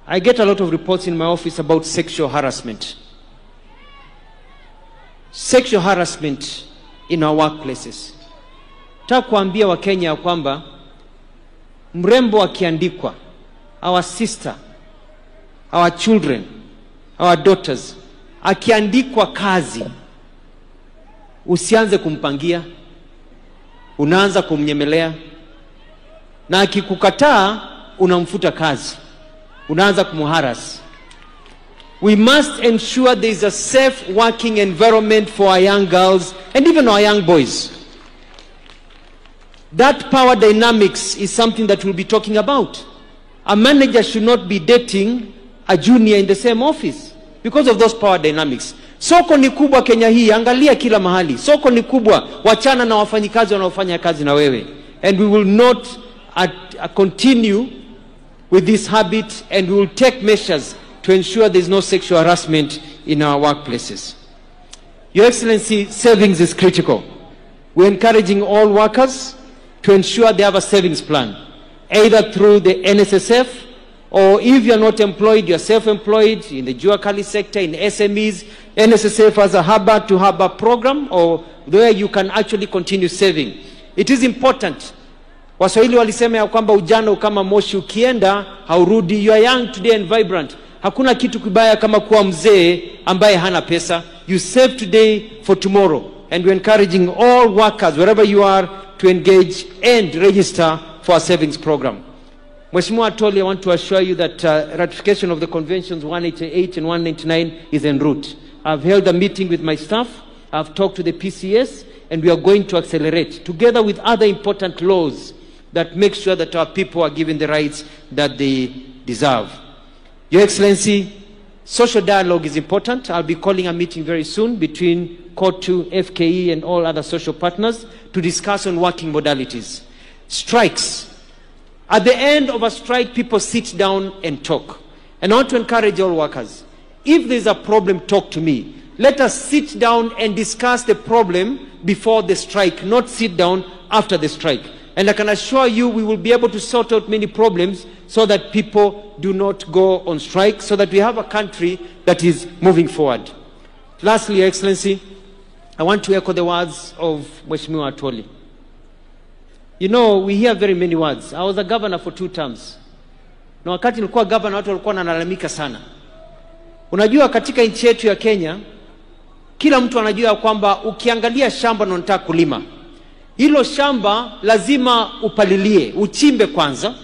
I get a lot of reports in my office about sexual harassment. Sexual harassment in our workplaces. Nataka kuambia Wakenya ya kwamba mrembo akiandikwa, our sister, our children, our daughters, akiandikwa kazi, usianze kumpangia, unaanza kumnyemelea, na akikukataa unamfuta kazi, unaanza kumharas. We must ensure there is a safe working environment for our young girls and even our young boys. That power dynamics is something that we'll be talking about. A manager should not be dating a junior in the same office because of those power dynamics. Soko ni kubwa Kenya hii, angalia kila mahali. Soko ni kubwa, wachana na wafanyikazi wanaofanya kazi na wewe. And we will not continue with this habit, and we will take measures to ensure there is no sexual harassment in our workplaces. Your Excellency, savings is critical. We're encouraging all workers to ensure they have a savings plan, either through the NSSF, or if you're not employed, you're self-employed in the Jua Kali sector, in SMEs, NSSF has a Haba-to-Haba program, or where you can actually continue saving. It is important. Waswahili walisema ya kwamba ujana kama moshi ukienda haurudi. You are young today and vibrant. Hakuna kitu kibaya kama kuwa mzee ambaye hana pesa. You save today for tomorrow. And we're encouraging all workers, wherever you are, to engage and register for a savings program. Mheshimiwa Atoli, I want to assure you that ratification of the conventions 188 and 199 is en route. I've held a meeting with my staff. I've talked to the PCS, and we are going to accelerate, together with other important laws that make sure that our people are given the rights that they deserve. Your Excellency, social dialogue is important. I'll be calling a meeting very soon between COTU, FKE, and all other social partners to discuss on working modalities. Strikes. At the end of a strike, people sit down and talk. And I want to encourage all workers, if there's a problem, talk to me. Let us sit down and discuss the problem before the strike, not sit down after the strike. And I can assure you we will be able to sort out many problems so that people do not go on strike, so that we have a country that is moving forward. Lastly, Your Excellency, I want to echo the words of Mheshimiwa Atoli. You know, we hear very many words. I was a governor for 2 terms. Na wakati nilikuwa governor, watu walikuwa wanalalamika sana. Unajua katika nchi yetu ya Kenya, kila mtu anajua kwamba ukiangalia shamba na unataka kulima, hilo shamba lazima upalilie, uchimbe kwanza,